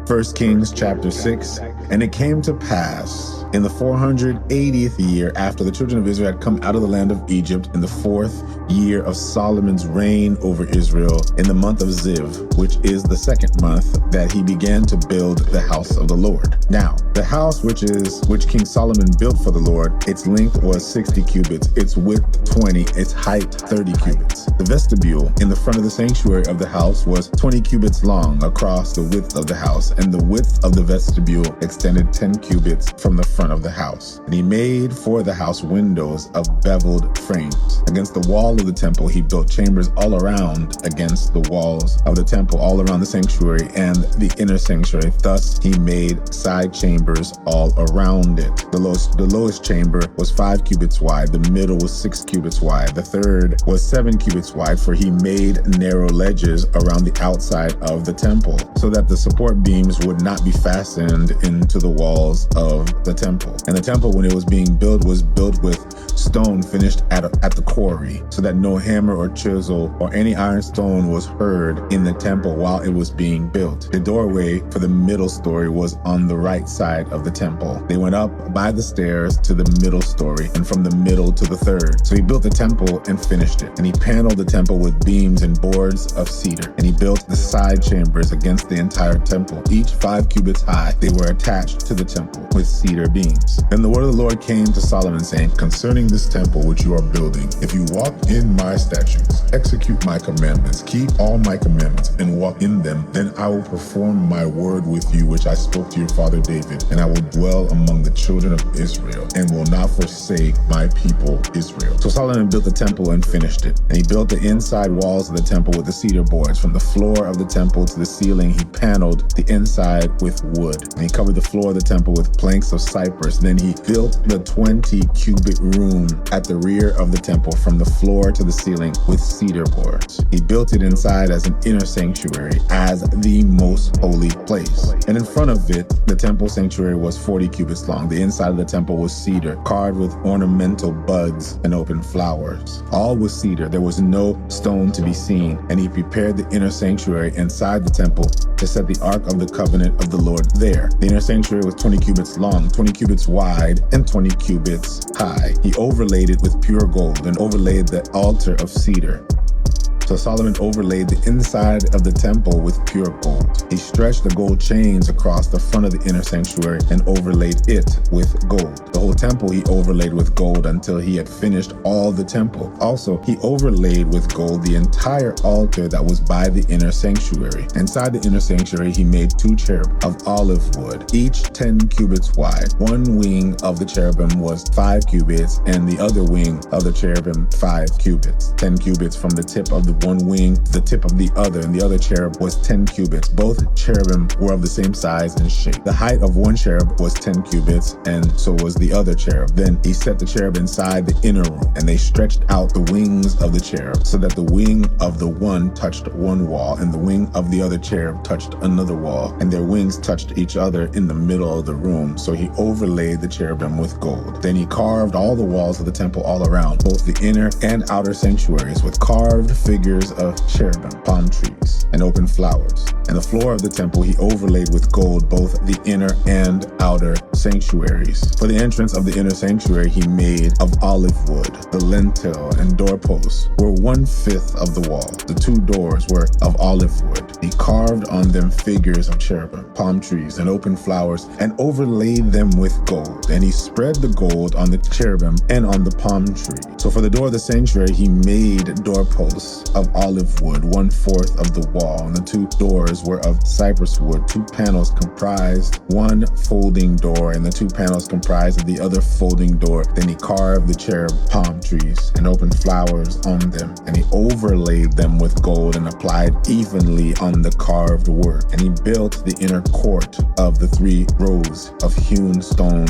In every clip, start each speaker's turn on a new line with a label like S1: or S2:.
S1: 1 Kings chapter 6. And it came to pass in the 480th year after the children of Israel had come out of the land of Egypt, in the 4th year of Solomon's reign over Israel, in the month of Ziv, which is the 2nd month, that he began to build the house of the Lord. Now, the house which King Solomon built for the Lord, its length was 60 cubits, its width 20, its height 30 cubits. The vestibule in the front of the sanctuary of the house was 20 cubits long across the width of the house, and the width of the vestibule extended 10 cubits from the front of the house. And he made for the house windows of beveled frames. Against the wall of the temple, he built chambers all around against the walls of the temple, all around the sanctuary and the inner sanctuary. Thus, he made side chambers all around it. The lowest chamber was 5 cubits wide. The middle was 6 cubits wide. The third was 7 cubits wide, for he made narrow ledges around the outside of the temple, so that the support beams would not be fastened into the walls of the temple. And the temple, when it was being built, was built with stone finished at the quarry, so that no hammer or chisel or any iron stone was heard in the temple while it was being built. The doorway for the middle story was on the right side of the temple. They went up by the stairs to the middle story, and from the middle to the third. So he built the temple and finished it. And he paneled the temple with beams and boards of cedar. And he built the side chambers against the entire temple, each 5 cubits high. They were attached to the temple with cedar beams. Then the word of the Lord came to Solomon, saying, concerning this temple which you are building, if you walk in my statutes, execute my commandments, keep all my commandments, and walk in them, then I will perform my word with you, which I spoke to your father David, and I will dwell among the children of Israel, and will not forsake my people Israel. So Solomon built the temple and finished it. And he built the inside walls of the temple with the cedar boards. From the floor of the temple to the ceiling, he paneled the inside with wood. And he covered the floor of the temple with planks of cypress. Then he built the 20-cubit room at the rear of the temple from the floor to the ceiling with cedar boards. He built it inside as an inner sanctuary, as the most holy place. And in front of it, the temple sanctuary was 40 cubits long. The inside of the temple was cedar, carved with ornamental buds and open flowers. All was cedar. There was no stone to be seen. And he prepared the inner sanctuary inside the temple to set the ark of the covenant of the Lord there. The inner sanctuary was 20 cubits long, 20 cubits wide, and 20 cubits high. He overlaid it with pure gold and overlaid the altar of cedar. So Solomon overlaid the inside of the temple with pure gold. He stretched the gold chains across the front of the inner sanctuary and overlaid it with gold. The whole temple he overlaid with gold until he had finished all the temple. Also, he overlaid with gold the entire altar that was by the inner sanctuary. Inside the inner sanctuary, he made 2 cherubim of olive wood, each 10 cubits wide. One wing of the cherubim was 5 cubits, and the other wing of the cherubim 5 cubits. 10 cubits from the tip of the one wing to the tip of the other, and the other cherub was 10 cubits. Both cherubim were of the same size and shape. The height of one cherub was 10 cubits, and so was the other cherub. Then he set the cherub inside the inner room, and they stretched out the wings of the cherub, so that the wing of the one touched one wall, and the wing of the other cherub touched another wall, and their wings touched each other in the middle of the room. So he overlaid the cherubim with gold. Then he carved all the walls of the temple all around, both the inner and outer sanctuaries, with carved figures of cherubim, palm trees, and open flowers. And the floor of the temple he overlaid with gold, both the inner and outer sanctuaries. For the entrance of the inner sanctuary he made of olive wood. The lintel and doorposts were 1/5 of the wall. The 2 doors were of olive wood. He carved on them figures of cherubim, palm trees, and open flowers, and overlaid them with gold. And he spread the gold on the cherubim and on the palm tree. So for the door of the sanctuary he made doorposts of olive wood, 1/4 of the wall, and the 2 doors were of cypress wood. 2 panels comprised one folding door, and the 2 panels comprised of the other folding door. Then he carved the cherub palm trees and opened flowers on them, and he overlaid them with gold and applied evenly on the carved work. And he built the inner court of the 3 rows of hewn stone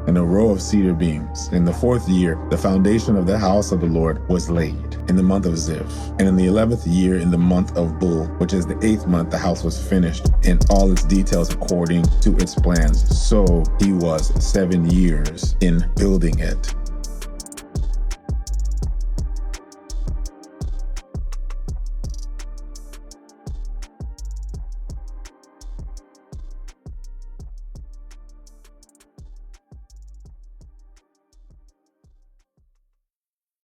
S1: and a row of cedar beams. In the 4th year, the foundation of the house of the Lord was laid in the month of Ziv. And in the 11th year, in the month of Bul, which is the 8th month, the house was finished in all its details according to its plans. So he was 7 years in building it.